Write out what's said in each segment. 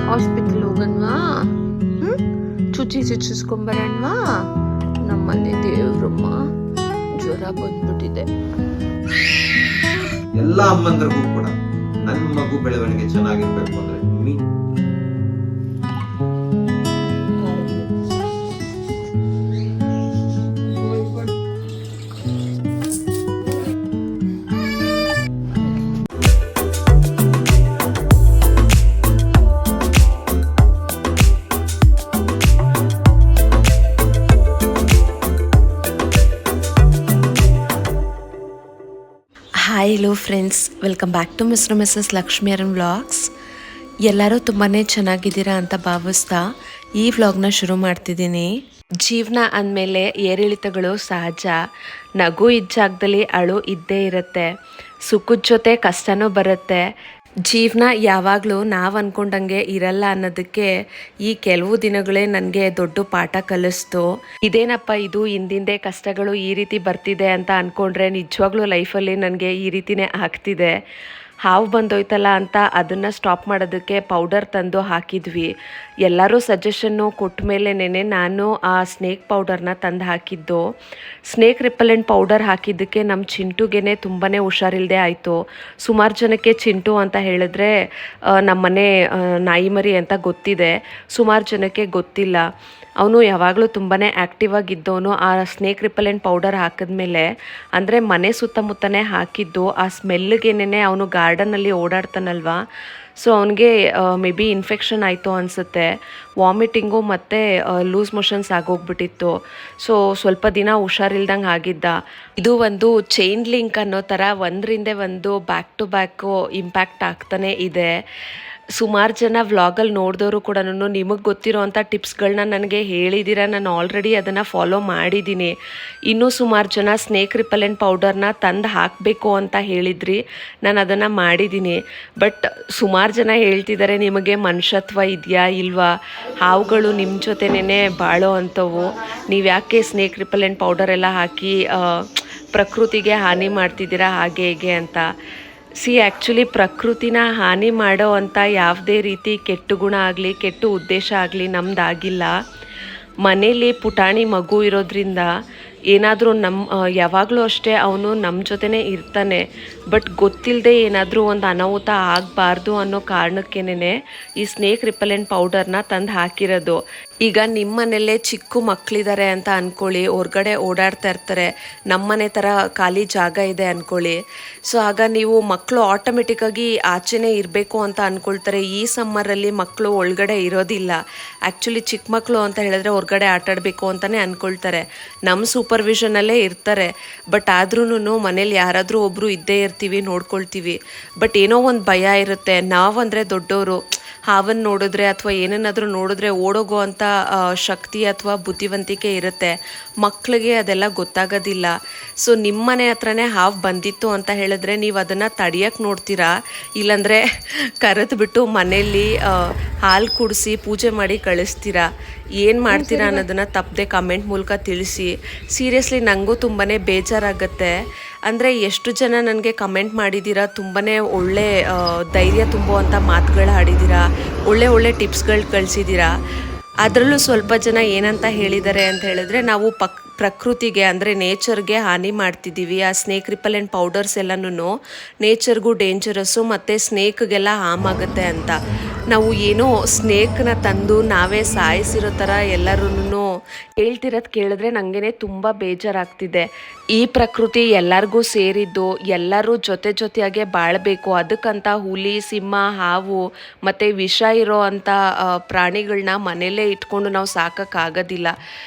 Hospital ಹೋಗನ್ವಾ? ಚುಚ್ಚಿಸ್ಕೊಂಬರಣ್ವಾ? ನಮ್ಮನೆ ದೇವ್ರಮ್ಮ ಜ್ವರ ಬಂದ್ಬಿಟ್ಟಿದೆ. ಎಲ್ಲ ಅಮ್ಮಂದ್ರಿಗೂ ಕೂಡ ನನ್ನ ಮಗು ಬೆಳವಣಿಗೆ ಚೆನ್ನಾಗಿರ್ಬೇಕು ಅಂದ್ರೆ hi hello friends, welcome back to mister missus Lakshmi Arun vlogs. ಎಲ್ಲರೂ ತುಂಬಾ ಚೆನ್ನಾಗಿದ್ದೀರಾ ಅಂತ ಭಾವಿಸ್ತಾ ಈ ವ್ಲಾಗ್ನ ಶುರು ಮಾಡ್ತಿದ್ದೀನಿ. ಜೀವನ ಅಂದಮೇಲೆ ಏರಿಳಿತಗಳು ಸಹಜ. ನಗು ಇದ್ದ ಜಾಗದಲ್ಲಿ ಅಳು ಇದ್ದೇ ಇರುತ್ತೆ. ಸುಖದ ಜೊತೆ ಕಷ್ಟನೂ ಬರುತ್ತೆ. ಜೀವನ ಯಾವಾಗಲೂ ನಾವು ಅಂದ್ಕೊಂಡಂಗೆ ಇರಲ್ಲ ಅನ್ನೋದಕ್ಕೆ ಈ ಕೆಲವು ದಿನಗಳೇ ನನಗೆ ದೊಡ್ಡ ಪಾಠ ಕಲಿಸ್ತು. ಇದೇನಪ್ಪ ಇದು ಹಿಂದಿಂದೆ ಕಷ್ಟಗಳು ಈ ರೀತಿ ಬರ್ತಿದೆ ಅಂತ ಅಂದ್ಕೊಂಡ್ರೆ ನಿಜವಾಗ್ಲೂ ಲೈಫಲ್ಲಿ ನನಗೆ ಈ ರೀತಿನೇ ಆಗ್ತಿದೆ. ಹಾವು ಬಂದೋಯ್ತಲ್ಲ ಅಂತ ಅದನ್ನು ಸ್ಟಾಪ್ ಮಾಡೋದಕ್ಕೆ ಪೌಡರ್ ತಂದು ಹಾಕಿದ್ವಿ. ಎಲ್ಲರೂ ಸಜೆಷನ್ನು ಕೊಟ್ಟ ಮೇಲೆನೇ ನಾನು ಆ ಸ್ನೇಕ್ ಪೌಡರ್ನ ತಂದು ಹಾಕಿದ್ದು. ಸ್ನೇಕ್ ರಿಪಲೆಂಟ್ ಪೌಡರ್ ಹಾಕಿದ್ದಕ್ಕೆ ನಮ್ಮ ಚಿಂಟುಗೆ ತುಂಬಾ ಹುಷಾರಿಲ್ಲದೆ ಆಯಿತು. ಸುಮಾರು ಜನಕ್ಕೆ ಚಿಂಟು ಅಂತ ಹೇಳಿದ್ರೆ ನಮ್ಮನೆ ನಾಯಿ ಮರಿ ಅಂತ ಗೊತ್ತಿದೆ, ಸುಮಾರು ಜನಕ್ಕೆ ಗೊತ್ತಿಲ್ಲ. ಅವನು ಯಾವಾಗಲೂ ತುಂಬಾ ಆ್ಯಕ್ಟಿವ್ ಆಗಿದ್ದವನು. ಆ ಸ್ನೇಕ್ ರಿಪಲೆಂಟ್ ಪೌಡರ್ ಹಾಕಿದ್ಮೇಲೆ, ಅಂದರೆ ಮನೆ ಸುತ್ತಮುತ್ತನೇ ಹಾಕಿದ್ದು, ಆ ಸ್ಮೆಲ್ಗೇನೆ ಅವನು ಗಾರ್ಡನಲ್ಲಿ ಓಡಾಡ್ತಾನಲ್ವ, ಸೊ ಅವನಿಗೆ ಮೇ ಬಿ ಇನ್ಫೆಕ್ಷನ್ ಆಯಿತು ಅನಿಸುತ್ತೆ. ವಾಮಿಟಿಂಗು ಮತ್ತು ಲೂಸ್ ಮೋಷನ್ಸ್ ಆಗೋಗ್ಬಿಟ್ಟಿತ್ತು. ಸೊ ಸ್ವಲ್ಪ ದಿನ ಹುಷಾರಿಲ್ದಂಗೆ ಆಗಿದ್ದ. ಇದು ಒಂದು ಚೈನ್ ಲಿಂಕ್ ಅನ್ನೋ ಥರ ಒಂದರಿಂದ ಒಂದು ಬ್ಯಾಕ್ ಟು ಬ್ಯಾಕು ಇಂಪ್ಯಾಕ್ಟ್ ಆಗ್ತಾನೆ ಇದೆ. ಸುಮಾರು ಜನ ವ್ಲಾಗಲ್ಲಿ ನೋಡಿದವರು ಕೂಡ ನಿಮಗೆ ಗೊತ್ತಿರೋ ಅಂಥ ಟಿಪ್ಸ್ಗಳನ್ನ ನನಗೆ ಹೇಳಿದ್ದೀರ. ನಾನು ಆಲ್ರೆಡಿ ಅದನ್ನು ಫಾಲೋ ಮಾಡಿದ್ದೀನಿ. ಇನ್ನೂ ಸುಮಾರು ಜನ ಸ್ನೇಕ್ ರಿಪಲೆಂಟ್ ಪೌಡರ್ನ ತಂದು ಹಾಕಬೇಕು ಅಂತ ಹೇಳಿದ್ರಿ, ನಾನು ಅದನ್ನು ಮಾಡಿದ್ದೀನಿ. ಬಟ್ ಸುಮಾರು ಜನ ಹೇಳ್ತಿದ್ದಾರೆ, ನಿಮಗೆ ಮನುಷ್ಯತ್ವ ಇದೆಯಾ ಇಲ್ವಾ, ಹಾವುಗಳು ನಿಮ್ಮ ಜೊತೆನೇ ಬಾಳೋ ಅಂಥವು, ನೀವು ಯಾಕೆ ಸ್ನೇಕ್ ರಿಪಲೆಂಟ್ ಪೌಡರ್ ಎಲ್ಲ ಹಾಕಿ ಪ್ರಕೃತಿಗೆ ಹಾನಿ ಮಾಡ್ತಿದ್ದೀರಾ ಹಾಗೆ ಹೇಗೆ ಅಂತ. ಆ್ಯಕ್ಚುಲಿ ಪ್ರಕೃತಿನ ಹಾನಿ ಮಾಡೋ ಅಂಥ ಯಾವುದೇ ರೀತಿ ಕೆಟ್ಟ ಗುಣ ಆಗಲಿ ಕೆಟ್ಟ ಉದ್ದೇಶ ಆಗಲಿ ನಮ್ಮದಾಗಿಲ್ಲ. ಮನೇಲಿ ಪುಟಾಣಿ ಮಗು ಇರೋದ್ರಿಂದ ಏನಾದರೂ ಯಾವಾಗಲೂ ಅಷ್ಟೇ ಅವನು ನಮ್ಮ ಜೊತೆನೇ ಇರ್ತಾನೆ. ಬಟ್ ಗೊತ್ತಿಲ್ಲದೆ ಏನಾದರೂ ಒಂದು ಅನಾಹುತ ಆಗಬಾರ್ದು ಅನ್ನೋ ಕಾರಣಕ್ಕೇನೆ ಈ ಸ್ನೇಕ್ ರಿಪಲೆಂಟ್ ಪೌಡರ್ನ ತಂದು ಹಾಕಿರೋದು. ಈಗ ನಿಮ್ಮ ಮನೆಯಲ್ಲೇ ಚಿಕ್ಕ ಮಕ್ಕಳಿದ್ದಾರೆ ಅಂತ ಅಂದ್ಕೊಳ್ಳಿ, ಹೊರ್ಗಡೆ ಓಡಾಡ್ತಾ ಇರ್ತಾರೆ, ನಮ್ಮನೆ ಥರ ಖಾಲಿ ಜಾಗ ಇದೆ ಅಂದ್ಕೊಳ್ಳಿ. ಸೊ ಆಗ ನೀವು ಮಕ್ಕಳು ಆಟೋಮೆಟಿಕ್ಕಾಗಿ ಆಚೆನೇ ಇರಬೇಕು ಅಂತ ಅಂದ್ಕೊಳ್ತಾರೆ. ಈ ಸಮ್ಮರಲ್ಲಿ ಮಕ್ಕಳು ಒಳಗಡೆ ಇರೋದಿಲ್ಲ. ಆ್ಯಕ್ಚುಲಿ ಚಿಕ್ಕ ಮಕ್ಕಳು ಅಂತ ಹೇಳಿದ್ರೆ ಹೊರ್ಗಡೆ ಆಟಾಡಬೇಕು ಅಂತಲೇ ಅಂದ್ಕೊಳ್ತಾರೆ. ನಮ್ಮ ಸೂಪರ್ವಿಷನಲ್ಲೇ ಇರ್ತಾರೆ. ಬಟ್ ಆದ್ರೂ ಮನೇಲಿ ಯಾರಾದರೂ ಒಬ್ಬರು ಇದ್ದೇ ಇರ್ತೀವಿ, ನೋಡ್ಕೊಳ್ತೀವಿ. ಬಟ್ ಏನೋ ಒಂದು ಭಯ ಇರುತ್ತೆ. ನಾವಂದರೆ ದೊಡ್ಡವರು ಹಾವನ್ನು ನೋಡಿದ್ರೆ ಅಥವಾ ಏನನ್ನಾದರೂ ನೋಡಿದ್ರೆ ಓಡೋಗೋ ಅಂಥ ಶಕ್ತಿ ಅಥವಾ ಬುದ್ಧಿವಂತಿಕೆ ಇರುತ್ತೆ. ಮಕ್ಕಳಿಗೆ ಅದೆಲ್ಲ ಗೊತ್ತಾಗೋದಿಲ್ಲ. ಸೊ ನಿಮ್ಮ ಮನೆ ಹತ್ರನೇ ಹಾವು ಬಂದಿತ್ತು ಅಂತ ಹೇಳಿದ್ರೆ ನೀವು ಅದನ್ನು ತಡಿಯೋಕ್ಕೆ ನೋಡ್ತೀರಾ, ಇಲ್ಲಾಂದರೆ ಕರೆದುಬಿಟ್ಟು ಮನೆಯಲ್ಲಿ ಹಾಲು ಕುಡಿಸಿ ಪೂಜೆ ಮಾಡಿ ಕಳಿಸ್ತೀರಾ. ಏನು ಮಾಡ್ತೀರಾ ಅನ್ನೋದನ್ನು ತಪ್ಪದೆ ಕಮೆಂಟ್ ಮೂಲಕ ತಿಳಿಸಿ. ಸೀರಿಯಸ್ಲಿ ನನಗೂ ತುಂಬಾ ಬೇಜಾರಾಗುತ್ತೆ. ಅಂದರೆ ಎಷ್ಟು ಜನ ನನಗೆ ಕಮೆಂಟ್ ಮಾಡಿದ್ದೀರಾ, ತುಂಬಾ ಒಳ್ಳೆ ಧೈರ್ಯ ತುಂಬುವಂಥ ಮಾತುಗಳು ಆಡಿದ್ದೀರಾ, ಒಳ್ಳೆ ಟಿಪ್ಸ್ಗಳು ಕಳಿಸಿದ್ದೀರಾ. ಅದರಲ್ಲೂ ಸ್ವಲ್ಪ ಜನ ಏನಂತ ಹೇಳಿದ್ದಾರೆ ಅಂತ ಹೇಳಿದ್ರೆ, ನಾವು ಪ್ರಕೃತಿಗೆ ಅಂದರೆ ನೇಚರ್ಗೆ ಹಾನಿ ಮಾಡ್ತಿದ್ದೀವಿ. ಆ ಸ್ನೇಕ್ ರಿಪಲೆಂಟ್ ಪೌಡರ್ಸ್ ಎಲ್ಲನೂ ನೇಚರ್ಗೂ ಡೇಂಜರಸ್ಸು ಮತ್ತು ಸ್ನೇಕ್ಗೆಲ್ಲ ಹಾರ್ಮ್ ಆಗುತ್ತೆ ಅಂತ. ನಾವು ಏನೋ ಸ್ನೇಕ್ನ ತಂದು ನಾವೇ ಸಾಯಿಸಿರೋ ಥರ ಎಲ್ಲರೂ ಹೇಳ್ತಿರೋದು ಕೇಳಿದ್ರೆ ನನಗೇ ತುಂಬ ಬೇಜಾರಾಗ್ತಿದೆ. ಈ ಪ್ರಕೃತಿ ಎಲ್ಲರಿಗೂ ಸೇರಿದ್ದು, ಎಲ್ಲರೂ ಜೊತೆಯಾಗೆ ಬಾಳಬೇಕು. ಅದಕ್ಕಂತ ಹುಲಿ, ಸಿಂಹ, ಹಾವು ಮತ್ತು ವಿಷ ಇರೋ ಅಂಥ ಪ್ರಾಣಿಗಳನ್ನ ಮನೆಯಲ್ಲೇ ಇಟ್ಕೊಂಡು ನಾವು ಸಾಕೋಕ್ಕಾಗೋದಿಲ್ಲ.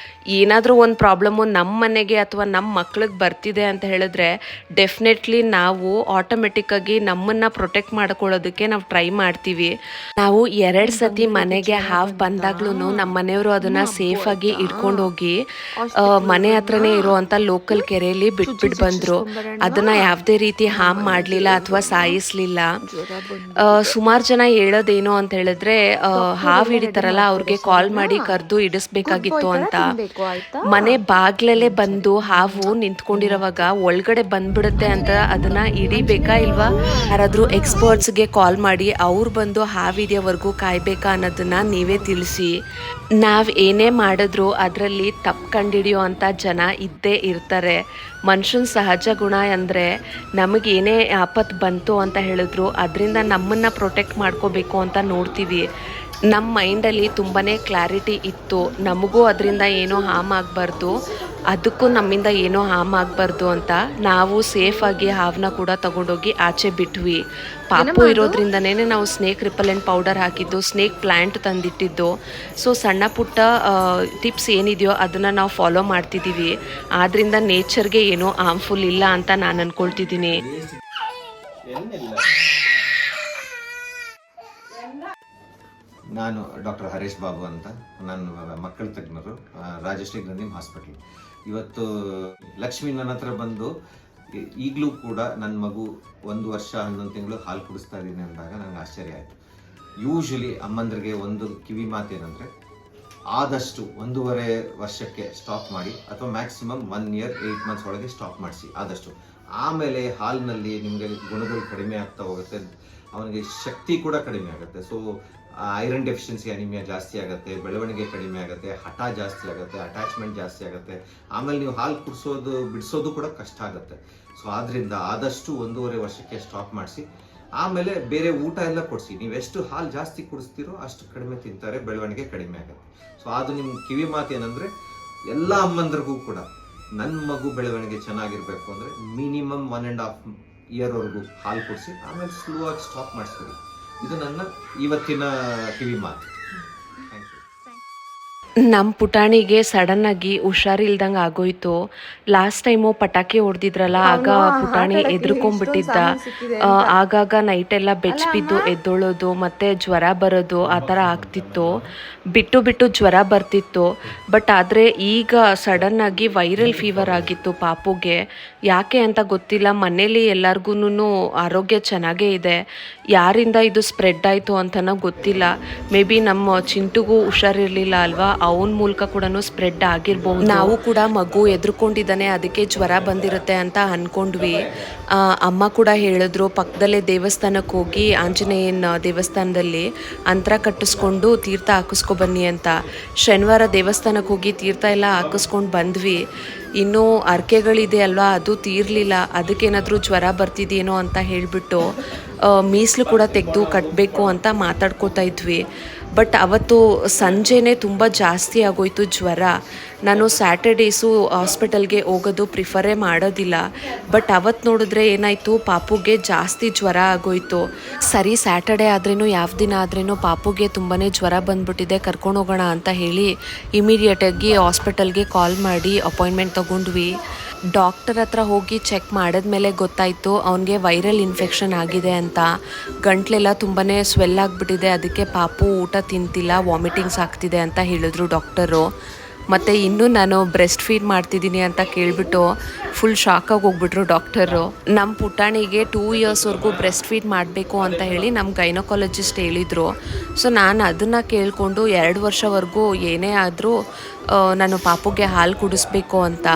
ಏನಾದರೂ ಒಂದು ಪ್ರಾಬ್ಲಮ್ಮು ನಮ್ಮ ಮನೆಗೆ ಅಥವಾ ನಮ್ಮ ಮಕ್ಳಿಗೆ ಬರ್ತಿದೆ ಅಂತ ಹೇಳಿದ್ರೆ ಡೆಫಿನೆಟ್ಲಿ ನಾವು ಆಟೋಮೆಟಿಕ್ಕಾಗಿ ನಮ್ಮನ್ನು ಪ್ರೊಟೆಕ್ಟ್ ಮಾಡ್ಕೊಳ್ಳೋದಕ್ಕೆ ನಾವು ಟ್ರೈ ಮಾಡ್ತೀವಿ. ನಾವು 2 ಸತಿ ಮನೆಗೆ ಹಾವು ಬಂದಾಗ್ಲೂ ನಮ್ಮ ಮನೆಯವರು ಅದನ್ನು ಸೇಫಾಗಿ ಇಟ್ಕೊಂಡು ಹೋಗಿ ಮನೆ ಹತ್ರನೇ ಇರುವಂಥ ಲೋಕಲ್ ಕೆರೆಯಲ್ಲಿ ಬಿಟ್ಬಿಟ್ಟು ಬಂದರು. ಅದನ್ನು ಯಾವುದೇ ರೀತಿ ಹಾರ್ಮ್ ಮಾಡಲಿಲ್ಲ ಅಥವಾ ಸಾಯಿಸಲಿಲ್ಲ. ಸುಮಾರು ಜನ ಹೇಳೋದೇನು ಅಂತ ಹೇಳಿದ್ರೆ, ಹಾವು ಹಿಡಿತಾರಲ್ಲ ಅವ್ರಿಗೆ ಕಾಲ್ ಮಾಡಿ ಕರೆದು ಇಡಿಸ್ಬೇಕಾಗಿತ್ತು ಅಂತ. ನೋಡ್ಕೋ ಆಯ್ತಾ. ಮನೆ ಬಾಗ್ಲಲ್ಲೇ ಬಂದು ಹಾವು ನಿಂತ್ಕೊಂಡಿರೋವಾಗ ಒಳಗಡೆ ಬಂದ್ಬಿಡುತ್ತೆ ಅಂತ ಅದನ್ನ ಹಿಡಿಬೇಕಾ ಇಲ್ವಾ, ಯಾರಾದ್ರೂ ಎಕ್ಸ್ಪರ್ಟ್ಸ್ಗೆ ಕಾಲ್ ಮಾಡಿ ಅವ್ರು ಬಂದು ಹಾವಿದೆಯವರೆಗೂ ಕಾಯ್ಬೇಕಾ ಅನ್ನೋದನ್ನ ನೀವೇ ತಿಳಿಸಿ. ನಾವು ಏನೇ ಮಾಡಿದ್ರು ಅದರಲ್ಲಿ ತಪ್ಪು ಕಂಡಿಡಿಯೋ ಅಂತ ಜನ ಇದ್ದೇ ಇರ್ತಾರೆ. ಮನುಷ್ಯನ ಸಹಜ ಗುಣ ಅಂದರೆ ನಮಗೇನೇ ಆಪತ್ತು ಬಂತು ಅಂತ ಹೇಳಿದ್ರು ಅದರಿಂದ ನಮ್ಮನ್ನು ಪ್ರೊಟೆಕ್ಟ್ ಮಾಡ್ಕೋಬೇಕು ಅಂತ ನೋಡ್ತೀವಿ. ನಮ್ಮ ಮೈಂಡಲ್ಲಿ ತುಂಬಾ ಕ್ಲಾರಿಟಿ ಇತ್ತು, ನಮಗೂ ಅದರಿಂದ ಏನೋ ಹಾಮ್ ಆಗಬಾರ್ದು, ಅದಕ್ಕೂ ನಮ್ಮಿಂದ ಏನೋ ಹಾಮ್ ಆಗಬಾರ್ದು ಅಂತ ನಾವು ಸೇಫಾಗಿ ಹಾವನ್ನ ಕೂಡ ತಗೊಂಡೋಗಿ ಆಚೆ ಬಿಟ್ವಿ. ಪಾಪು ಇರೋದ್ರಿಂದನೇ ನಾವು ಸ್ನೇಕ್ ರಿಪಲೆಂಟ್ ಪೌಡರ್ ಹಾಕಿದ್ದು, ಸ್ನೇಕ್ ಪ್ಲ್ಯಾಂಟ್ ತಂದಿಟ್ಟಿದ್ದು. ಸೊ ಸಣ್ಣ ಪುಟ್ಟ ಟಿಪ್ಸ್ ಏನಿದೆಯೋ ಅದನ್ನು ನಾವು ಫಾಲೋ ಮಾಡ್ತಿದ್ದೀವಿ. ಆದ್ದರಿಂದ ನೇಚರ್ಗೆ ಏನೋ ಹಾರ್ಮ್ಫುಲ್ ಇಲ್ಲ ಅಂತ ನಾನು ಅಂದ್ಕೊಳ್ತಿದ್ದೀನಿ. ನಾನು ಡಾಕ್ಟರ್ ಹರೀಶ್ ಬಾಬು ಅಂತ, ನನ್ನ ಮಕ್ಕಳ ತಜ್ಞರು, ರಾಜಶ್ರೀ ಗಂಧಿಮ್ ಹಾಸ್ಪಿಟಲ್. ಇವತ್ತು ಲಕ್ಷ್ಮಿ ನನ್ನ ಹತ್ರ ಬಂದು ಈಗಲೂ ಕೂಡ ನನ್ನ ಮಗು 1 ವರ್ಷ 11 ತಿಂಗಳು ಹಾಲು ಕುಡಿಸ್ತಾ ಇದ್ದೀನಿ ಅಂದಾಗ ನನಗೆ ಆಶ್ಚರ್ಯ ಆಯಿತು. ಯೂಶ್ವಲಿ ಅಮ್ಮಂದ್ರಿಗೆ ಒಂದು ಕಿವಿ ಮಾತೇನೆಂದರೆ ಆದಷ್ಟು 1.5 ವರ್ಷಕ್ಕೆ ಸ್ಟಾಪ್ ಮಾಡಿ, ಅಥವಾ ಮ್ಯಾಕ್ಸಿಮಮ್ 1 ಇಯರ್ 8 ಮಂತ್ಸ್ ಒಳಗೆ ಸ್ಟಾಪ್ ಮಾಡಿಸಿ ಆದಷ್ಟು. ಆಮೇಲೆ ಹಾಲಿನಲ್ಲಿ ನಿಮಗೆ ಗುಣಗಳು ಕಡಿಮೆ ಆಗ್ತಾ ಹೋಗುತ್ತೆ, ಅವನಿಗೆ ಶಕ್ತಿ ಕೂಡ ಕಡಿಮೆ ಆಗುತ್ತೆ. ಸೊ ಐರನ್ ಡೆಫಿಷಿಯನ್ಸಿ ಅನಿಮಿಯಾ ಜಾಸ್ತಿ ಆಗುತ್ತೆ, ಬೆಳವಣಿಗೆ ಕಡಿಮೆ ಆಗುತ್ತೆ, ಹಠ ಜಾಸ್ತಿ ಆಗುತ್ತೆ, ಅಟ್ಯಾಚ್ಮೆಂಟ್ ಜಾಸ್ತಿ ಆಗುತ್ತೆ. ಆಮೇಲೆ ನೀವು ಹಾಲು ಬಿಡಿಸೋದು ಕೂಡ ಕಷ್ಟ ಆಗುತ್ತೆ. ಸೊ ಆದ್ದರಿಂದ ಆದಷ್ಟು 1.5 ವರ್ಷಕ್ಕೆ ಸ್ಟಾಪ್ ಮಾಡಿಸಿ. ಆಮೇಲೆ ಬೇರೆ ಊಟ ಎಲ್ಲ ಕೊಡಿಸಿ. ನೀವು ಎಷ್ಟು ಹಾಲು ಜಾಸ್ತಿ ಕುಡಿಸ್ತೀರೋ ಅಷ್ಟು ಕಡಿಮೆ ತಿಂತಾರೆ, ಬೆಳವಣಿಗೆ ಕಡಿಮೆ ಆಗುತ್ತೆ. ಸೊ ಅದು ನಿಮ್ಮ ಕಿವಿ ಮಾತು ಏನಂದರೆ, ಎಲ್ಲ ಅಮ್ಮಂದ್ರಿಗೂ ಕೂಡ ನನ್ನ ಮಗು ಬೆಳವಣಿಗೆ ಚೆನ್ನಾಗಿರ್ಬೇಕು ಅಂದರೆ ಮಿನಿಮಮ್ 1.5 ಇಯರ್ವರೆಗೂ ಹಾಲು ಕುಡಿಸಿ, ಆಮೇಲೆ ಸ್ಲೋ ಆಗಿ ಸ್ಟಾಪ್ ಮಾಡಿಸ್ಬಿಡಿ. ಇದು ನನ್ನ ಇವತ್ತಿನ ಕಿವಿ ಮಾತು. Thank you. ನಮ್ಮ ಪುಟಾಣಿಗೆ ಸಡನ್ನಾಗಿ ಹುಷಾರಿಲ್ದಂಗೆ ಆಗೋಯ್ತು. ಲಾಸ್ಟ್ ಟೈಮು ಪಟಾಕಿ ಹೊಡೆದಿದ್ರಲ್ಲ, ಆಗ ಪುಟಾಣಿ ಎದ್ರುಕೊಂಡ್ಬಿಟ್ಟಿದ್ದ. ಆಗಾಗ ನೈಟೆಲ್ಲ ಬಿದ್ದು ಎದ್ದೊಳೋದು, ಮತ್ತು ಜ್ವರ ಬರೋದು ಆ ಥರ ಆಗ್ತಿತ್ತು. ಬಿಟ್ಟು ಜ್ವರ ಬರ್ತಿತ್ತು. ಬಟ್ ಆದರೆ ಈಗ ಸಡನ್ನಾಗಿ ವೈರಲ್ ಫೀವರ್ ಆಗಿತ್ತು ಪಾಪುಗೆ. ಯಾಕೆ ಅಂತ ಗೊತ್ತಿಲ್ಲ. ಮನೇಲಿ ಎಲ್ಲರಿಗೂ ಆರೋಗ್ಯ ಚೆನ್ನಾಗೇ ಇದೆ, ಯಾರಿಂದ ಇದು ಸ್ಪ್ರೆಡ್ ಆಯಿತು ಅಂತನೋ ಗೊತ್ತಿಲ್ಲ. ಮೇ ಬಿ ನಮ್ಮ ಚಿಂಟುಗೂ ಹುಷಾರಿರಲಿಲ್ಲ ಅಲ್ವಾ, ಅವನ ಮೂಲಕ ಕೂಡ ಸ್ಪ್ರೆಡ್ ಆಗಿರ್ಬೋದು. ನಾವು ಕೂಡ ಮಗು ಎದ್ರುಕೊಂಡಿದ್ದಾನೆ ಅದಕ್ಕೆ ಜ್ವರ ಬಂದಿರುತ್ತೆ ಅಂತ ಅಂದ್ಕೊಂಡ್ವಿ. ಅಮ್ಮ ಕೂಡ ಹೇಳಿದ್ರು ಪಕ್ಕದಲ್ಲೇ ದೇವಸ್ಥಾನಕ್ಕೆ ಹೋಗಿ ಆಂಜನೇಯನ ದೇವಸ್ಥಾನದಲ್ಲಿ ಅಂತರ ಕಟ್ಟಿಸ್ಕೊಂಡು ತೀರ್ಥ ಹಾಕಿಸ್ಕೊ ಬನ್ನಿ ಅಂತ. ಶನಿವಾರ ದೇವಸ್ಥಾನಕ್ಕೆ ಹೋಗಿ ತೀರ್ಥ ಎಲ್ಲ ಹಾಕಿಸ್ಕೊಂಡು ಬಂದ್ವಿ. ಇನ್ನೂ ಅರ್ಕೆಗಳಿದೆ ಅಲ್ವಾ, ಅದು ತೀರಲಿಲ್ಲ. ಅದಕ್ಕೇನಾದರೂ ಜ್ವರ ಬರ್ತಿದೇನೋ ಅಂತ ಹೇಳಿಬಿಟ್ಟು ಮೀಸಲು ಕೂಡ ತೆಗೆದು ಕಟ್ಟಬೇಕು ಅಂತ ಮಾತಾಡ್ಕೋತಾ ಇದ್ವಿ. ಬಟ್ ಅವತ್ತು ಸಂಜೆನೇ ತುಂಬ ಜಾಸ್ತಿ ಆಗೋಯ್ತು ಜ್ವರ. ನಾನು ಸ್ಯಾಟರ್ಡೇಸು ಹಾಸ್ಪಿಟಲ್ಗೆ ಹೋಗೋದು ಪ್ರಿಫರೇ ಮಾಡೋದಿಲ್ಲ. ಬಟ್ ಅವತ್ತು ನೋಡಿದ್ರೆ ಏನಾಯಿತು, ಪಾಪುಗೆ ಜಾಸ್ತಿ ಜ್ವರ ಆಗೋಯ್ತು. ಸರಿ ಸ್ಯಾಟರ್ಡೇ ಆದ್ರೂ ಯಾವ ದಿನ ಆದ್ರೂ ಪಾಪುಗೆ ತುಂಬಾ ಜ್ವರ ಬಂದ್ಬಿಟ್ಟಿದೆ, ಕರ್ಕೊಂಡು ಹೋಗೋಣ ಅಂತ ಹೇಳಿ ಇಮಿಡಿಯೇಟಾಗಿ ಹಾಸ್ಪಿಟಲ್ಗೆ ಕಾಲ್ ಮಾಡಿ ಅಪಾಯಿಂಟ್ಮೆಂಟ್ ತೊಗೊಂಡ್ವಿ. ಡಾಕ್ಟರ್ ಹತ್ರ ಹೋಗಿ ಚೆಕ್ ಮಾಡಿದ್ಮೇಲೆ ಗೊತ್ತಾಯಿತು ಅವನಿಗೆ ವೈರಲ್ ಇನ್ಫೆಕ್ಷನ್ ಆಗಿದೆ ಅಂತ. ಗಂಟ್ಲೆಲ್ಲ ತುಂಬಾ ಸ್ವೆಲ್ ಆಗಿಬಿಟ್ಟಿದೆ, ಅದಕ್ಕೆ ಪಾಪು ಊಟ ತಿಂತಿಲ್ಲ, ವಾಮಿಟಿಂಗ್ಸ್ ಆಗ್ತಿದೆ ಅಂತ ಹೇಳಿದ್ರು ಡಾಕ್ಟರು. ಮತ್ತು ಇನ್ನೂ ನಾನು ಬ್ರೆಸ್ಟ್ ಫೀಡ್ ಮಾಡ್ತಿದ್ದೀನಿ ಅಂತ ಕೇಳಿಬಿಟ್ಟು ಫುಲ್ ಶಾಕಾಗಿ ಹೋಗ್ಬಿಟ್ರು ಡಾಕ್ಟರು. ನಮ್ಮ ಪುಟಾಣಿಗೆ 2 ಇಯರ್ಸ್ವರೆಗೂ ಬ್ರೆಸ್ಟ್ ಫೀಡ್ ಮಾಡಬೇಕು ಅಂತ ಹೇಳಿ ನಮ್ಮ ಗೈನಕಾಲಜಿಸ್ಟ್ ಹೇಳಿದರು. ಸೊ ನಾನು ಅದನ್ನು ಕೇಳಿಕೊಂಡು 2 ವರ್ಷವರೆಗೂ ಏನೇ ಆದರೂ ನಾನು ಪಾಪುಗೆ ಹಾಲು ಕುಡಿಸ್ಬೇಕು ಅಂತ.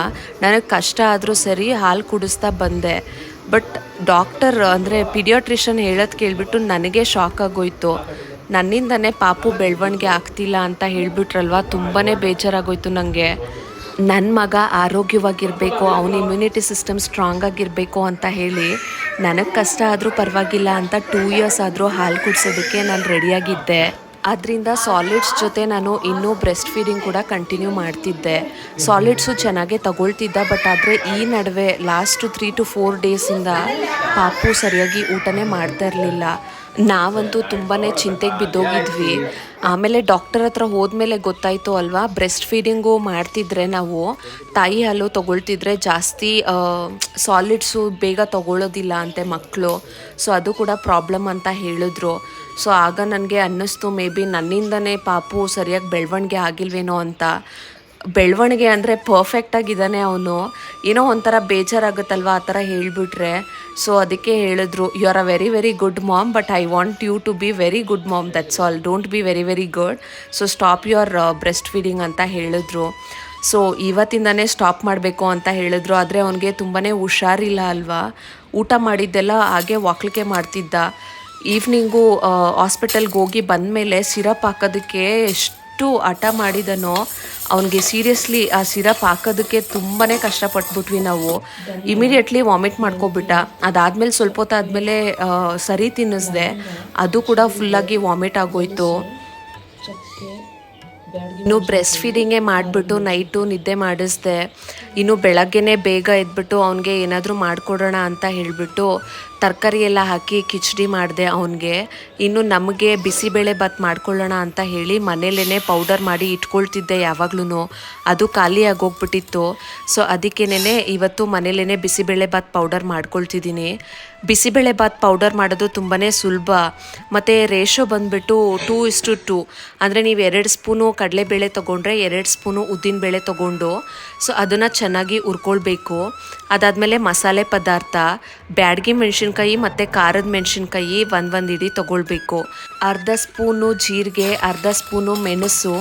ನನಗೆ ಕಷ್ಟ ಆದರೂ ಸರಿ ಹಾಲು ಕುಡಿಸ್ತಾ ಬಂದೆ. ಬಟ್ ಡಾಕ್ಟರ್ ಅಂದರೆ ಪಿಡಿಯಾಟ್ರಿಷನ್ ಹೇಳೋದು ಕೇಳಿಬಿಟ್ಟು ನನಗೆ ಶಾಕ್ ಆಗೋಯ್ತು. ನನ್ನಿಂದನೇ ಪಾಪು ಬೆಳವಣಿಗೆ ಆಗ್ತಿಲ್ಲ ಅಂತ ಹೇಳಿಬಿಟ್ರಲ್ವ, ತುಂಬಾ ಬೇಜಾರಾಗೋಯ್ತು ನನಗೆ. ನನ್ನ ಮಗ ಆರೋಗ್ಯವಾಗಿರಬೇಕು, ಅವನ ಇಮ್ಯುನಿಟಿ ಸಿಸ್ಟಮ್ ಸ್ಟ್ರಾಂಗ್ ಆಗಿರಬೇಕು ಅಂತ ಹೇಳಿ ನನಗೆ ಕಷ್ಟ ಆದರೂ ಪರವಾಗಿಲ್ಲ ಅಂತ 2 ಇಯರ್ಸ್ ಆದರೂ ಹಾಲು ಕುಡಿಸೋದಕ್ಕೆ ನಾನು ರೆಡಿಯಾಗಿದ್ದೆ. ಅದರಿಂದ ಸಾಲಿಡ್ಸ್ ಜೊತೆ ನಾನು ಇನ್ನೂ ಬ್ರೆಸ್ಟ್ ಫೀಡಿಂಗ್ ಕೂಡ ಕಂಟಿನ್ಯೂ ಮಾಡ್ತಿದ್ದೆ. ಸಾಲಿಡ್ಸು ಚೆನ್ನಾಗೇ ತಗೊಳ್ತಿದ್ದ. ಬಟ್ ಆದರೆ ಈ ನಡುವೆ ಲಾಸ್ಟ್ 3 to 4 ಡೇಸಿಂದ ಪಾಪು ಸರಿಯಾಗಿ ಊಟನೇ ಮಾಡ್ತಾ ಇರಲಿಲ್ಲ. ನಾವಂತೂ ತುಂಬಾ ಚಿಂತೆಗೆ ಬಿದ್ದೋಗಿದ್ವಿ. ಆಮೇಲೆ ಡಾಕ್ಟರ್ ಹತ್ರ ಹೋದ್ಮೇಲೆ ಗೊತ್ತಾಯಿತು ಅಲ್ವಾ, ಬ್ರೆಸ್ಟ್ ಫೀಡಿಂಗು ಮಾಡ್ತಿದ್ರೆ ನಾವು ತಾಯಿ ಹಾಲು ತೊಗೊಳ್ತಿದ್ರೆ ಜಾಸ್ತಿ ಸಾಲಿಡ್ಸು ಬೇಗ ತೊಗೊಳ್ಳೋದಿಲ್ಲ ಅಂತೆ ಮಕ್ಕಳು. ಸೊ ಅದು ಕೂಡ ಪ್ರಾಬ್ಲಮ್ ಅಂತ ಹೇಳಿದ್ರು. ಸೊ ಆಗ ನನಗೆ ಅನ್ನಿಸ್ತು ಮೇ ಬಿ ನನ್ನಿಂದನೇ ಪಾಪು ಸರಿಯಾಗಿ ಬೆಳವಣಿಗೆ ಆಗಿಲ್ವೇನೋ ಅಂತ. ಬೆಳವಣಿಗೆ ಅಂದರೆ ಪರ್ಫೆಕ್ಟಾಗಿದ್ದಾನೆ ಅವನು. ಏನೋ ಒಂಥರ ಬೇಜಾರಾಗುತ್ತಲ್ವ ಆ ಥರ ಹೇಳಿಬಿಟ್ರೆ. ಸೊ ಅದಕ್ಕೆ ಹೇಳಿದ್ರು, you are a very very good mom, but I want you to be very good mom, that's all, don't be very very good. So stop your breast feeding ಅಂತ ಹೇಳಿದ್ರು. ಸೊ ಇವತ್ತಿಂದನೇ ಸ್ಟಾಪ್ ಮಾಡಬೇಕು ಅಂತ ಹೇಳಿದ್ರು. ಆದರೆ ಅವನಿಗೆ ತುಂಬಾ ಹುಷಾರಿಲ್ಲ ಅಲ್ವಾ, ಊಟ ಮಾಡಿದ್ದೆಲ್ಲ ಹಾಗೆ ವಾಕ್ಲಿಕೆ ಮಾಡ್ತಿದ್ದ. ಈವ್ನಿಂಗು ಹಾಸ್ಪಿಟಲ್ಗೆ ಹೋಗಿ ಬಂದಮೇಲೆ ಸಿರಪ್ ಹಾಕೋದಕ್ಕೆ ಎಷ್ಟು ಹಠ ಮಾಡಿದನೋ. ಅವನಿಗೆ ಸೀರಿಯಸ್ಲಿ ಆ ಸಿರಪ್ ಹಾಕೋದಕ್ಕೆ ತುಂಬಾ ಕಷ್ಟಪಟ್ಬಿಟ್ವಿ ನಾವು. ಇಮಿಡಿಯೇಟ್ಲಿ ವಾಮಿಟ್ ಮಾಡ್ಕೊಬಿಟ್ಟ. ಅದಾದಮೇಲೆ ಸ್ವಲ್ಪ ಹೊತ್ತಾದಮೇಲೆ ಸರಿ ತಿನ್ನಿಸ್ದೆ, ಅದು ಕೂಡ ಫುಲ್ಲಾಗಿ ವಾಮಿಟ್ ಆಗೋಯ್ತು. ಇನ್ನು ಬ್ರೆಸ್ಟ್ ಫೀಡಿಂಗೇ ಮಾಡಿಬಿಟ್ಟು ನೈಟು ನಿದ್ದೆ ಮಾಡಿಸ್ದೆ. ಇನ್ನು ಬೆಳಗ್ಗೆನೇ ಬೇಗ ಎದ್ಬಿಟ್ಟು ಅವನಿಗೆ ಏನಾದರೂ ಮಾಡಿಕೊಡೋಣ ಅಂತ ಹೇಳಿಬಿಟ್ಟು ತರಕಾರಿ ಎಲ್ಲ ಹಾಕಿ ಕಿಚಡಿ ಮಾಡಿದೆ ಅವನಿಗೆ. ಇನ್ನು ನಮಗೆ ಬಿಸಿಬೇಳೆ ಬಾತ್ ಮಾಡ್ಕೊಳ್ಳೋಣ ಅಂತ ಹೇಳಿ ಮನೇಲೇ ಪೌಡರ್ ಮಾಡಿ ಇಟ್ಕೊಳ್ತಿದ್ದೆ ಯಾವಾಗ್ಲೂ. ಅದು ಖಾಲಿ ಆಗೋಗ್ಬಿಟ್ಟಿತ್ತು. ಸೊ ಅದಕ್ಕೇನೆ ಇವತ್ತು ಮನೇಲೇ ಬಿಸಿಬೇಳೆ ಬಾತ್ ಪೌಡರ್ ಮಾಡ್ಕೊಳ್ತಿದ್ದೀನಿ. ಬಿಸಿಬೇಳೆ ಬಾತ್ ಪೌಡರ್ ಮಾಡೋದು ತುಂಬಾ ಸುಲಭ. ಮತ್ತು ರೇಷೋ ಬಂದುಬಿಟ್ಟು 2:2. ಅಂದರೆ ನೀವು 2 ಸ್ಪೂನು ಕಡಲೆಬೇಳೆ ತೊಗೊಂಡ್ರೆ 2 ಸ್ಪೂನು ಉದ್ದಿನಬೇಳೆ ತೊಗೊಂಡು ಸೊ ಅದನ್ನು ಚೆನ್ನಾಗಿ ಹುರ್ಕೊಳ್ಬೇಕು. ಅದಾದಮೇಲೆ ಮಸಾಲೆ ಪದಾರ್ಥ ಬ್ಯಾಡಗಿ ಮೆಣಸಿನ್ಕಾಯಿ ಮತ್ತು ಖಾರದ ಮೆಣಸಿನ್ಕಾಯಿ ಒಂದು ಇಡೀ ತೊಗೊಳ್ಬೇಕು. ಅರ್ಧ ಸ್ಪೂನು ಜೀರಿಗೆ, ಅರ್ಧ ಸ್ಪೂನು ಮೆಣಸು,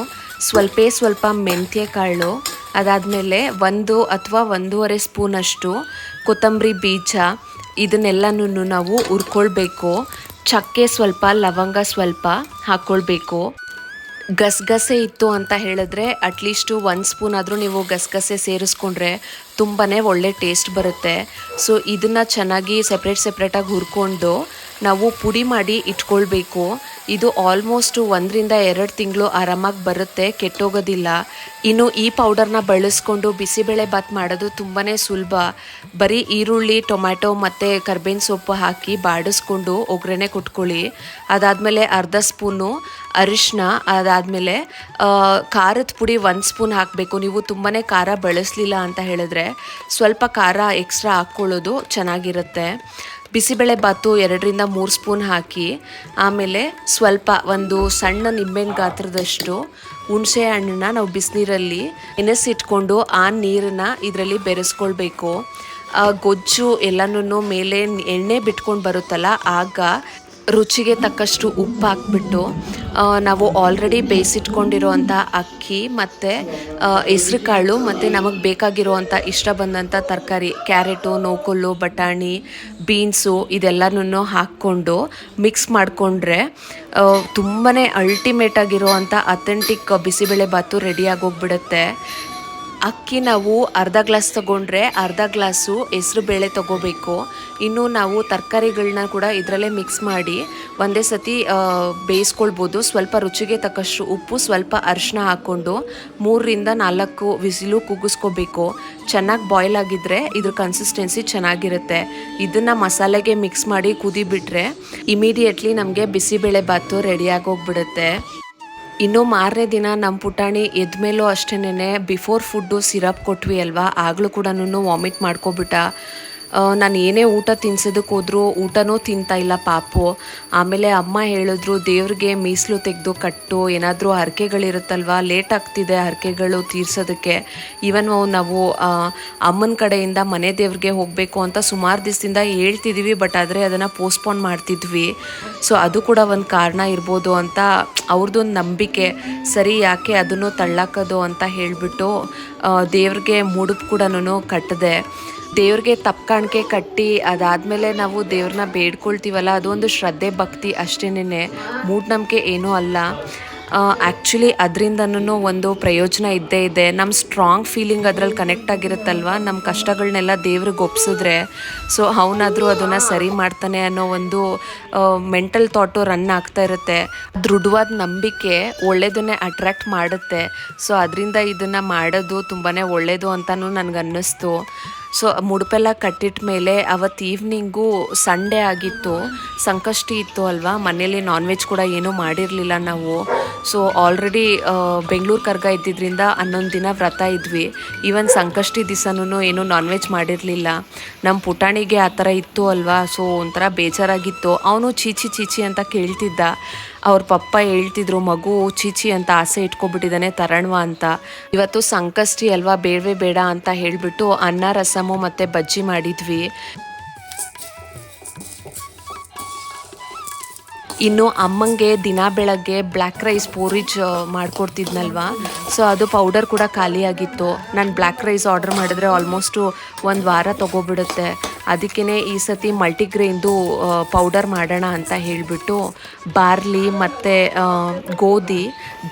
ಸ್ವಲ್ಪ ಮೆಂತ್ಯ ಕಾಳು, ಅದಾದಮೇಲೆ 1 ಅಥವಾ 1.5 ಸ್ಪೂನಷ್ಟು ಕೊತ್ತಂಬರಿ ಬೀಜ, ಇದನ್ನೆಲ್ಲನೂ ನಾವು ಹುರ್ಕೊಳ್ಬೇಕು. ಚಕ್ಕೆ ಸ್ವಲ್ಪ, ಲವಂಗ ಸ್ವಲ್ಪ ಹಾಕ್ಕೊಳ್ಬೇಕು. ಗಸಗಸೆ ಇತ್ತು ಅಂತ ಹೇಳಿದ್ರೆ ಅಟ್ಲೀಸ್ಟು 1 ಸ್ಪೂನ್ ಆದರೂ ನೀವು ಗಸಗಸೆ ಸೇರಿಸ್ಕೊಂಡ್ರೆ ತುಂಬಾ ಒಳ್ಳೆ ಟೇಸ್ಟ್ ಬರುತ್ತೆ. ಸೊ ಇದನ್ನು ಚೆನ್ನಾಗಿ ಸಪ್ರೇಟಾಗಿ ಹುರ್ಕೊಂಡು ನಾವು ಪುಡಿ ಮಾಡಿ ಇಟ್ಕೊಳ್ಬೇಕು. ಇದು ಆಲ್ಮೋಸ್ಟು 1 ರಿಂದ 2 ತಿಂಗಳು ಆರಾಮಾಗಿ ಬರುತ್ತೆ, ಕೆಟ್ಟೋಗೋದಿಲ್ಲ. ಇನ್ನು ಈ ಪೌಡರ್ನ ಬಳಸ್ಕೊಂಡು ಬಿಸಿಬೇಳೆ ಬಾತ್ ಮಾಡೋದು ತುಂಬಾ ಸುಲಭ. ಬರೀ ಈರುಳ್ಳಿ, ಟೊಮ್ಯಾಟೊ ಮತ್ತು ಕರ್ಬೇವಿನ ಸೊಪ್ಪು ಹಾಕಿ ಬಾಡಿಸ್ಕೊಂಡು ಒಗ್ಗರಣೆ ಕೊಟ್ಕೊಳ್ಳಿ. ಅದಾದಮೇಲೆ ಅರ್ಧ ಸ್ಪೂನು ಅರಿಶಿನ, ಅದಾದಮೇಲೆ ಖಾರದ ಪುಡಿ 1 ಸ್ಪೂನ್ ಹಾಕಬೇಕು. ನೀವು ತುಂಬಾ ಖಾರ ಬಳಸಲಿಲ್ಲ ಅಂತ ಹೇಳಿದ್ರೆ ಸ್ವಲ್ಪ ಖಾರ ಎಕ್ಸ್ಟ್ರಾ ಹಾಕ್ಕೊಳ್ಳೋದು ಚೆನ್ನಾಗಿರುತ್ತೆ. ಬಿಸಿಬೇಳೆ ಬಾತು 2 ರಿಂದ 3 ಸ್ಪೂನ್ ಹಾಕಿ, ಆಮೇಲೆ ಸ್ವಲ್ಪ ಒಂದು ಸಣ್ಣ ನಿಂಬೆಹಣ್ಣು ಗಾತ್ರದಷ್ಟು ಹುಣಸೆ ಹಣ್ಣನ್ನ ನಾವು ಬಿಸಿನೀರಲ್ಲಿ ನೆನೆಸಿಟ್ಕೊಂಡು ಆ ನೀರನ್ನು ಇದರಲ್ಲಿ ಬೆರೆಸ್ಕೊಳ್ಬೇಕು. ಗೊಜ್ಜು ಎಲ್ಲನೂ ಮೇಲೆ ಎಣ್ಣೆ ಬಿಟ್ಕೊಂಡು ಬರುತ್ತಲ್ಲ, ಆಗ ರುಚಿಗೆ ತಕ್ಕಷ್ಟು ಉಪ್ಪು ಹಾಕ್ಬಿಟ್ಟು ನಾವು ಆಲ್ರೆಡಿ ಬೇಯಿಸಿಟ್ಕೊಂಡಿರೋವಂಥ ಅಕ್ಕಿ ಮತ್ತು ಹೆಸ್ರು ಕಾಳು ಮತ್ತು ನಮಗೆ ಬೇಕಾಗಿರುವಂಥ ಇಷ್ಟ ಬಂದಂಥ ತರಕಾರಿ, ಕ್ಯಾರೆಟು, ನೋಕೊಲ್ಲು, ಬಟಾಣಿ, ಬೀನ್ಸು ಇದೆಲ್ಲನೂ ಹಾಕ್ಕೊಂಡು ಮಿಕ್ಸ್ ಮಾಡಿಕೊಂಡ್ರೆ ತುಂಬಾ ಅಲ್ಟಿಮೇಟಾಗಿರುವಂಥ ಅಥೆಂಟಿಕ್ ಬಿಸಿಬೇಳೆ ಬಾತು ರೆಡಿಯಾಗೋಗ್ಬಿಡುತ್ತೆ. ಅಕ್ಕಿ ನಾವು ಅರ್ಧ ಗ್ಲಾಸ್ ತೊಗೊಂಡ್ರೆ ಅರ್ಧ ಗ್ಲಾಸು ಹೆಸ್ರು ಬೇಳೆ ತೊಗೋಬೇಕು. ಇನ್ನು ನಾವು ತರಕಾರಿಗಳನ್ನ ಕೂಡ ಇದರಲ್ಲೇ ಮಿಕ್ಸ್ ಮಾಡಿ ಒಂದೇ ಸತಿ ಬೇಯಿಸ್ಕೊಳ್ಬೋದು. ಸ್ವಲ್ಪ ರುಚಿಗೆ ತಕ್ಕಷ್ಟು ಉಪ್ಪು, ಸ್ವಲ್ಪ ಅರಿಶಿನ ಹಾಕ್ಕೊಂಡು 3 ರಿಂದ 4 ವಿಸಿಲು ಕೂಗಿಸ್ಕೋಬೇಕು. ಚೆನ್ನಾಗಿ ಬಾಯ್ಲ್ ಆಗಿದ್ದರೆ ಇದ್ರ ಕನ್ಸಿಸ್ಟೆನ್ಸಿ ಚೆನ್ನಾಗಿರುತ್ತೆ. ಇದನ್ನು ಮಸಾಲೆಗೆ ಮಿಕ್ಸ್ ಮಾಡಿ ಕುದಿಬಿಟ್ರೆ ಇಮಿಡಿಯೇಟ್ಲಿ ನಮಗೆ ಬಿಸಿಬೇಳೆ ಬಾತು ರೆಡಿಯಾಗೋಗ್ಬಿಡುತ್ತೆ. ಇನ್ನು ಮಾರನೇ ದಿನ ನಮ್ಮ ಪುಟಾಣಿ ಎದ್ಮೇಲೂ ಅಷ್ಟೇನೆ ಬಿಫೋರ್ ಫುಡ್ಡು ಸಿರಪ್ ಕೊಟ್ವಿ ಅಲ್ವಾ, ಆಗಲೂ ಕೂಡ ವಾಮಿಟ್ ಮಾಡ್ಕೊಬಿಟ್ಟ. ನಾನು ಏನೇ ಊಟ ತಿನ್ಸೋದಕ್ಕೆ ಹೋದ್ರೂ ಊಟನೂ ತಿಂತಾ ಇಲ್ಲ ಪಾಪು. ಆಮೇಲೆ ಅಮ್ಮ ಹೇಳಿದ್ರು ದೇವ್ರಿಗೆ ಮೀಸಲು ತೆಗೆದು ಕಟ್ಟು, ಏನಾದರೂ ಹರಕೆಗಳಿರುತ್ತಲ್ವ, ಲೇಟ್ ಆಗ್ತಿದೆ ಹರಕೆಗಳು ತೀರ್ಸೋದಕ್ಕೆ. ಈವನ್ ನಾವು ಅಮ್ಮನ ಕಡೆಯಿಂದ ಮನೆ ದೇವ್ರಿಗೆ ಹೋಗಬೇಕು ಅಂತ ಸುಮಾರು ದಿವಸದಿಂದ ಹೇಳ್ತಿದ್ದೀವಿ, ಬಟ್ ಆದರೆ ಅದನ್ನು ಪೋಸ್ಟ್ಪೋನ್ ಮಾಡ್ತಿದ್ವಿ. ಸೊ ಅದು ಕೂಡ ಒಂದು ಕಾರಣ ಇರ್ಬೋದು ಅಂತ ಅವ್ರದ್ದೊಂದು ನಂಬಿಕೆ. ಸರಿ, ಯಾಕೆ ಅದನ್ನು ತಳ್ಳಾಕೋದು ಅಂತ ಹೇಳಿಬಿಟ್ಟು ದೇವ್ರಿಗೆ ಮುಡುಪು ಕೂಡ ಕಟ್ಟಿದೆ. ದೇವ್ರಿಗೆ ತಪ್ಪಕಾಣಿಕೆ ಕಟ್ಟಿ ಅದಾದಮೇಲೆ ನಾವು ದೇವ್ರನ್ನ ಬೇಡ್ಕೊಳ್ತೀವಲ್ಲ, ಅದೊಂದು ಶ್ರದ್ಧೆ ಭಕ್ತಿ ಅಷ್ಟೇನೆ, ಮೂಢನಂಬಿಕೆ ಏನೂ ಅಲ್ಲ. ಆ್ಯಕ್ಚುಲಿ ಅದರಿಂದನೂ ಒಂದು ಪ್ರಯೋಜನ ಇದ್ದೇ ಇದೆ. ನಮ್ಮ ಸ್ಟ್ರಾಂಗ್ ಫೀಲಿಂಗ್ ಅದರಲ್ಲಿ ಕನೆಕ್ಟ್ ಆಗಿರುತ್ತಲ್ವ, ನಮ್ಮ ಕಷ್ಟಗಳನ್ನೆಲ್ಲ ದೇವ್ರಿಗೆ ಒಪ್ಸಿದ್ರೆ ಸೊ ಅವನಾದರೂ ಅದನ್ನು ಸರಿ ಮಾಡ್ತಾನೆ ಅನ್ನೋ ಒಂದು ಮೆಂಟಲ್ ಥಾಟು ರನ್ ಆಗ್ತಾ ಇರುತ್ತೆ. ದೃಢವಾದ ನಂಬಿಕೆ ಒಳ್ಳೆಯದನ್ನೇ ಅಟ್ರ್ಯಾಕ್ಟ್ ಮಾಡುತ್ತೆ. ಸೊ ಅದರಿಂದ ಇದನ್ನು ಮಾಡೋದು ತುಂಬಾ ಒಳ್ಳೆಯದು ಅಂತಲೂ ನನಗನ್ನಿಸ್ತು. ಸೊ ಮುಡುಪೆಲ್ಲ ಕಟ್ಟಿಟ್ಟ ಮೇಲೆ ಅವತ್ತು ಈವ್ನಿಂಗು ಸಂಡೇ ಆಗಿತ್ತು, ಸಂಕಷ್ಟಿ ಇತ್ತು ಅಲ್ವಾ, ಮನೇಲಿ ನಾನ್ ವೆಜ್ ಕೂಡ ಏನೂ ಮಾಡಿರಲಿಲ್ಲ ನಾವು. ಸೊ ಆಲ್ರೆಡಿ ಬೆಂಗಳೂರು ಕರ್ಗ ಇದ್ದಿದ್ದರಿಂದ 11 ದಿನ ವ್ರತ ಇದ್ವಿ. ಈವನ್ ಸಂಕಷ್ಟಿ ದಿವಸನೂ ಏನೂ ನಾನ್ ವೆಜ್ ಮಾಡಿರಲಿಲ್ಲ. ನಮ್ಮ ಪುಟಾಣಿಗೆ ಆ ಥರ ಇತ್ತು ಅಲ್ವಾ, ಸೊ ಒಂಥರ ಬೇಜಾರಾಗಿತ್ತು. ಅವನು ಚೀಚಿ ಅಂತ ಕೇಳ್ತಿದ್ದ. ಅವ್ರ ಪಪ್ಪ ಹೇಳ್ತಿದ್ರು ಮಗು ಚೀಚಿ ಅಂತ ಆಸೆ ಇಟ್ಕೊಬಿಟ್ಟಿದ್ದಾನೆ ತರಣವಾ ಅಂತ. ಇವತ್ತು ಸಂಕಷ್ಟಿ ಅಲ್ವಾ, ಬೇಡವೇ ಬೇಡ ಅಂತ ಹೇಳಿಬಿಟ್ಟು ಅನ್ನ, ರಸಮು ಮತ್ತು ಬಜ್ಜಿ ಮಾಡಿದ್ವಿ. ಇನ್ನು ಅಮ್ಮಂಗೆ ದಿನ ಬೆಳಗ್ಗೆ ಬ್ಲ್ಯಾಕ್ ರೈಸ್ ಪೋರಿಜ್ ಮಾಡ್ಕೊಡ್ತಿದ್ನಲ್ವ, ಸೊ ಅದು ಪೌಡರ್ ಕೂಡ ಖಾಲಿಯಾಗಿತ್ತು. ನಾನು ಬ್ಲ್ಯಾಕ್ ರೈಸ್ ಆರ್ಡರ್ ಮಾಡಿದ್ರೆ ಆಲ್ಮೋಸ್ಟು 1 ವಾರ ತೊಗೊಬಿಡುತ್ತೆ. ಅದಕ್ಕೇ ಈ ಸತಿ ಮಲ್ಟಿಗ್ರೇನ್ದು ಪೌಡರ್ ಮಾಡೋಣ ಅಂತ ಹೇಳಿಬಿಟ್ಟು ಬಾರ್ಲಿ ಮತ್ತು ಗೋಧಿ,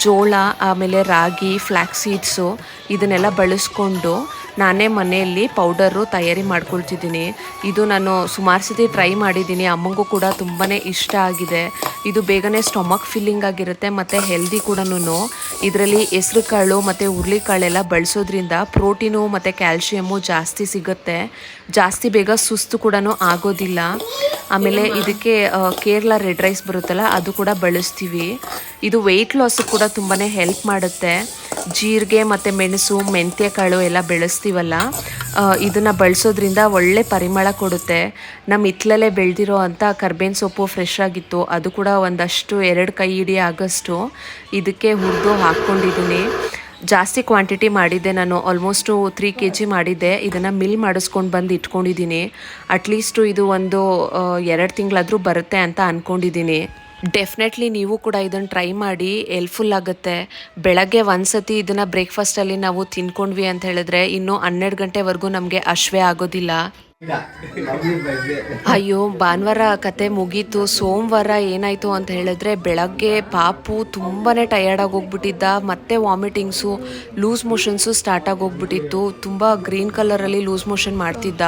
ಜೋಳ, ಆಮೇಲೆ ರಾಗಿ, ಫ್ಲ್ಯಾಕ್ಸ್ ಸೀಡ್ಸು ಇದನ್ನೆಲ್ಲ ಬಳಸ್ಕೊಂಡು ನಾನೇ ಮನೆಯಲ್ಲಿ ಪೌಡರು ತಯಾರಿ ಮಾಡ್ಕೊಳ್ತಿದ್ದೀನಿ. ಇದು ನಾನು ಸುಮಾರು ಸತಿ ಟ್ರೈ ಮಾಡಿದ್ದೀನಿ, ಅಮ್ಮಂಗೂ ಕೂಡ ತುಂಬಾ ಇಷ್ಟ ಆಗಿದೆ. ಇದು ಬೇಗನೆ ಸ್ಟೊಮಕ್ ಫಿಲ್ಲಿಂಗ್ ಆಗಿರುತ್ತೆ ಮತ್ತು ಹೆಲ್ದಿ ಕೂಡ. ಇದರಲ್ಲಿ ಹೆಸ್ರು ಕಾಳು ಮತ್ತು ಹುರುಳಿಕಾಳೆಲ್ಲ ಬಳಸೋದ್ರಿಂದ ಪ್ರೋಟೀನು ಮತ್ತು ಕ್ಯಾಲ್ಶಿಯಮ್ಮು ಜಾಸ್ತಿ ಸಿಗುತ್ತೆ. ಜಾಸ್ತಿ ಬೇಗ ಸುಸ್ತು ಕೂಡ ಆಗೋದಿಲ್ಲ. ಆಮೇಲೆ ಇದಕ್ಕೆ ಕೇರಳ ರೆಡ್ ರೈಸ್ ಬರುತ್ತಲ್ಲ ಅದು ಕೂಡ ಬಳಸ್ತೀವಿ. ಇದು ವೆಯ್ಟ್ ಲಾಸ್ ಕೂಡ ತುಂಬಾ ಹೆಲ್ಪ್ ಮಾಡುತ್ತೆ. ಜೀರಿಗೆ ಮತ್ತು ಮೆಣಸು, ಮೆಂತ್ಯ ಕಾಳು ಎಲ್ಲ ಬೆಳೆಸ್ತೀವಲ್ಲ, ಇದನ್ನು ಬಳಸೋದ್ರಿಂದ ಒಳ್ಳೆ ಪರಿಮಳ ಕೊಡುತ್ತೆ. ನಮ್ಮ ಹಿತ್ತಲಲ್ಲೇ ಬೆಳೆದಿರೋ ಅಂಥ ಕರ್ಬೇವಿನ ಸೊಪ್ಪು ಫ್ರೆಶ್ ಆಗಿತ್ತು, ಅದು ಕೂಡ ಒಂದಷ್ಟು 2 ಕೈ ಹಿಡಿ ಆಗೋಷ್ಟು ಇದಕ್ಕೆ ಹುರಿದು ಹಾಕ್ಕೊಂಡಿದ್ದೀನಿ. ಜಾಸ್ತಿ ಕ್ವಾಂಟಿಟಿ ಮಾಡಿದ್ದೆ ನಾನು, ಆಲ್ಮೋಸ್ಟು 3 kg ಮಾಡಿದ್ದೆ. ಇದನ್ನು ಮಿಲ್ ಮಾಡಿಸ್ಕೊಂಡು ಬಂದು ಇಟ್ಕೊಂಡಿದ್ದೀನಿ. ಅಟ್ಲೀಸ್ಟು ಇದು ಒಂದು 2 ತಿಂಗಳಾದರೂ ಬರುತ್ತೆ ಅಂತ ಅಂದ್ಕೊಂಡಿದ್ದೀನಿ. ಡೆಫಿನೆಟ್ಲಿ ನೀವು ಕೂಡ ಇದನ್ನು ಟ್ರೈ ಮಾಡಿ, ಹೆಲ್ಪ್ಫುಲ್ ಆಗುತ್ತೆ. ಬೆಳಗ್ಗೆ ಒಂದು ಸತಿ ಇದನ್ನು ಬ್ರೇಕ್ಫಾಸ್ಟಲ್ಲಿ ನಾವು ತಿನ್ಕೊಂಡ್ವಿ ಅಂತ ಹೇಳಿದ್ರೆ ಇನ್ನು 12 ಗಂಟೆವರೆಗೂ ನಮಗೆ ಹಶ್ವೆ ಆಗೋದಿಲ್ಲ. ಅಯ್ಯೋ, ಭಾನುವಾರ ಕತೆ ಮುಗೀತು. ಸೋಮವಾರ ಏನಾಯಿತು ಅಂತ ಹೇಳಿದ್ರೆ ಬೆಳಗ್ಗೆ ಪಾಪು ತುಂಬಾ ಟಯರ್ಡ್ ಆಗೋಗ್ಬಿಟ್ಟಿದ್ದ, ಮತ್ತೆ ವಾಮಿಟಿಂಗ್ಸು, ಲೂಸ್ ಮೋಷನ್ಸು ಸ್ಟಾರ್ಟ್ ಆಗೋಗ್ಬಿಟ್ಟಿತ್ತು. ತುಂಬ ಗ್ರೀನ್ ಕಲರಲ್ಲಿ ಲೂಸ್ ಮೋಷನ್ ಮಾಡ್ತಿದ್ದ.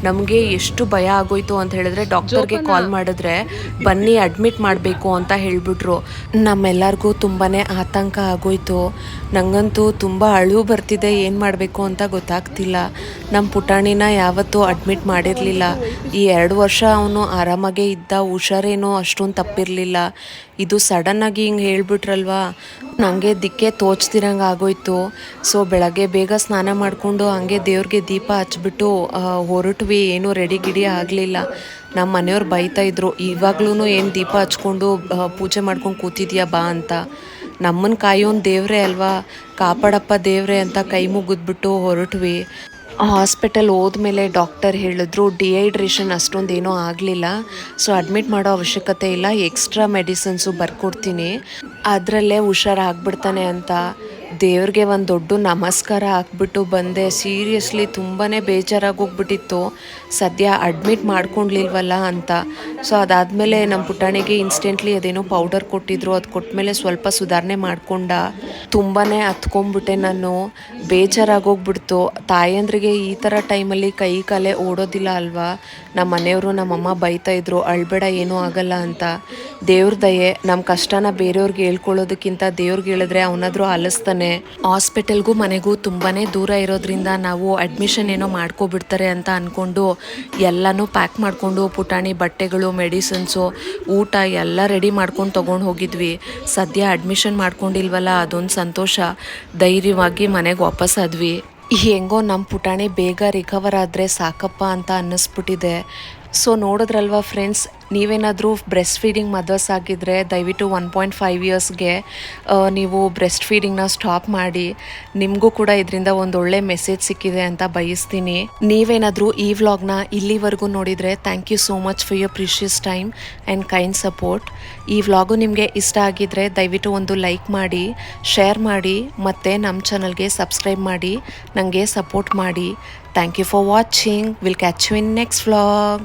ನಮಗೆ ಎಷ್ಟು ಭಯ ಆಗೋಯ್ತು ಅಂತ ಹೇಳಿದ್ರೆ ಡಾಕ್ಟರ್ಗೆ ಕಾಲ್ ಮಾಡಿದ್ರೆ ಬನ್ನಿ ಅಡ್ಮಿಟ್ ಮಾಡಬೇಕು ಅಂತ ಹೇಳಿಬಿಟ್ರು. ನಮ್ಮೆಲ್ಲರಿಗೂ ತುಂಬಾ ಆತಂಕ ಆಗೋಯ್ತು. ನನಗಂತೂ ತುಂಬ ಅಳು ಬರ್ತಿದೆ, ಏನು ಮಾಡಬೇಕು ಅಂತ ಗೊತ್ತಾಗ್ತಿಲ್ಲ. ನಮ್ಮ ಪುಟಾಣಿನ ಯಾವತ್ತೂ ಅಡ್ಮಿಟ್ ಮಾಡಿರಲಿಲ್ಲ. ಈ 2 ವರ್ಷ ಅವನು ಆರಾಮಾಗೇ ಇದ್ದ, ಹುಷಾರೇನೋ ಅಷ್ಟೊಂದು ತಪ್ಪಿರಲಿಲ್ಲ. ಇದು ಸಡನ್ನಾಗಿ ಹಿಂಗೆ ಹೇಳಿಬಿಟ್ರಲ್ವಾ, ನನಗೆ ದಿಕ್ಕೆ ತೋಚ್ತಿರಂಗೆ ಆಗೋಯ್ತು. ಸೊ ಬೆಳಗ್ಗೆ ಬೇಗ ಸ್ನಾನ ಮಾಡಿಕೊಂಡು ಹಂಗೆ ದೇವ್ರಿಗೆ ದೀಪ ಹಚ್ಬಿಟ್ಟು ಹೊರಟ್ವಿ. ಏನೂ ರೆಡಿ ಗಿಡಿ ಆಗಲಿಲ್ಲ. ನಮ್ಮ ಮನೆಯವ್ರು ಬೈತಾಯಿದ್ರು, ಇವಾಗ್ಲೂ ಏನು ದೀಪ ಹಚ್ಕೊಂಡು ಪೂಜೆ ಮಾಡ್ಕೊಂಡು ಕೂತಿದ್ಯಾ ಬಾ ಅಂತ. ನಮ್ಮನ್ನು ಕಾಯೋನು ದೇವ್ರೆ ಅಲ್ವಾ, ಕಾಪಾಡಪ್ಪ ದೇವ್ರೆ ಅಂತ ಕೈ ಮುಗಿದ್ಬಿಟ್ಟು ಹೊರಟ್ವಿ. ಹಾಸ್ಪಿಟಲ್ ಹೋದ್ಮೇಲೆ ಡಾಕ್ಟರ್ ಹೇಳಿದ್ರು ಡಿಹೈಡ್ರೇಷನ್ ಅಷ್ಟೊಂದೇನೂ ಆಗಲಿಲ್ಲ, ಸೊ ಅಡ್ಮಿಟ್ ಮಾಡೋ ಅವಶ್ಯಕತೆ ಇಲ್ಲ, ಎಕ್ಸ್ಟ್ರಾ ಮೆಡಿಸಿನ್ಸು ಬರ್ಕೊಡ್ತೀನಿ, ಅದರಲ್ಲೇ ಹುಷಾರಾಗ್ಬಿಡ್ತಾನೆ ಅಂತ. ದೇವ್ರಿಗೆ ಒಂದು ದೊಡ್ಡ ನಮಸ್ಕಾರ ಹಾಕ್ಬಿಟ್ಟು ಬಂದೆ. ಸೀರಿಯಸ್ಲಿ ತುಂಬಾ ಬೇಜಾರಾಗೋಗ್ಬಿಟ್ಟಿತ್ತು, ಸದ್ಯ ಅಡ್ಮಿಟ್ ಮಾಡ್ಕೊಂಡ್ಲಿಲ್ವಲ್ಲ ಅಂತ. ಸೊ ಅದಾದಮೇಲೆ ನಮ್ಮ ಪುಟಾಣಿಗೆ ಇನ್ಸ್ಟೆಂಟ್ಲಿ ಅದೇನೋ ಪೌಡರ್ ಕೊಟ್ಟಿದ್ರು, ಅದು ಕೊಟ್ಟಮೇಲೆ ಸ್ವಲ್ಪ ಸುಧಾರಣೆ ಮಾಡಿಕೊಂಡ. ತುಂಬಾ ಹತ್ಕೊಂಡ್ಬಿಟ್ಟೆ ನಾನು, ಬೇಜಾರಾಗೋಗ್ಬಿಡ್ತು. ತಾಯಂದ್ರಿಗೆ ಈ ಥರ ಟೈಮಲ್ಲಿ ಕೈ ಕಾಲೇ ಓಡೋದಿಲ್ಲ ಅಲ್ವಾ. ನಮ್ಮ ಮನೆಯವರು ನಮ್ಮಮ್ಮ ಬೈತಾಯಿದ್ರು, ಅಳ್ಬೇಡ ಏನೂ ಆಗಲ್ಲ ಅಂತ. ದೇವ್ರ ದಯೆ, ನಮ್ಮ ಕಷ್ಟನ ಬೇರೆಯವ್ರಿಗೆ ಹೇಳ್ಕೊಳ್ಳೋದಕ್ಕಿಂತ ದೇವ್ರಿಗೆ ಹೇಳಿದ್ರೆ ಅವನಾದರೂ ಆಲಿಸ್ತಾನೆ. ಹಾಸ್ಪಿಟಲ್ಗೂ ಮನೆಗೂ ತುಂಬಾ ದೂರ ಇರೋದ್ರಿಂದ ನಾವು ಅಡ್ಮಿಷನ್ ಏನೋ ಮಾಡ್ಕೊಬಿಡ್ತಾರೆ ಅಂತ ಅಂದ್ಕೊಂಡು ಎಲ್ಲನೂ ಪ್ಯಾಕ್ ಮಾಡಿಕೊಂಡು ಪುಟಾಣಿ ಬಟ್ಟೆಗಳು, ಮೆಡಿಸಿನ್ಸು, ಊಟ ಎಲ್ಲ ರೆಡಿ ಮಾಡ್ಕೊಂಡು ತೊಗೊಂಡು ಹೋಗಿದ್ವಿ. ಸದ್ಯ ಅಡ್ಮಿಷನ್ ಮಾಡ್ಕೊಂಡಿಲ್ವಲ್ಲ, ಅದೊಂದು ಸಂತೋಷ. ಧೈರ್ಯವಾಗಿ ಮನೆಗೆ ವಾಪಸ್ ಆದ್ವಿ. ಹೆಂಗೋ ನಮ್ಮ ಪುಟಾಣಿ ಬೇಗ ರಿಕವರ್ ಆದರೆ ಸಾಕಪ್ಪ ಅಂತ ಅನ್ನಿಸ್ಬಿಟ್ಟಿದೆ. ಸೊ ನೋಡಿದ್ರಲ್ವ ಫ್ರೆಂಡ್ಸ್, ನೀವೇನಾದರೂ ಬ್ರೆಸ್ಟ್ ಫೀಡಿಂಗ್ ಮದರ್ಸ್ ಆಗಿದ್ದರೆ ದಯವಿಟ್ಟು 1.5 ಇಯರ್ಸ್ಗೆ ನೀವು ಬ್ರೆಸ್ಟ್ ಫೀಡಿಂಗ್ನ ಸ್ಟಾಪ್ ಮಾಡಿ. ನಿಮಗೂ ಕೂಡ ಇದರಿಂದ ಒಂದೊಳ್ಳೆ ಮೆಸೇಜ್ ಸಿಕ್ಕಿದೆ ಅಂತ ಬಯಸ್ತೀನಿ. ನೀವೇನಾದರೂ ಈ ವ್ಲಾಗ್ನ ಇಲ್ಲಿವರೆಗೂ ನೋಡಿದರೆ thank you so much for your precious time and kind support. ಈ ವ್ಲಾಗು ನಿಮಗೆ ಇಷ್ಟ ಆಗಿದ್ದರೆ ದಯವಿಟ್ಟು ಒಂದು ಲೈಕ್ ಮಾಡಿ, ಶೇರ್ ಮಾಡಿ, ಮತ್ತು ನಮ್ಮ ಚಾನಲ್ಗೆ ಸಬ್ಸ್ಕ್ರೈಬ್ ಮಾಡಿ ನನಗೆ ಸಪೋರ್ಟ್ ಮಾಡಿ. Thank you for watching. We'll catch you in next vlog.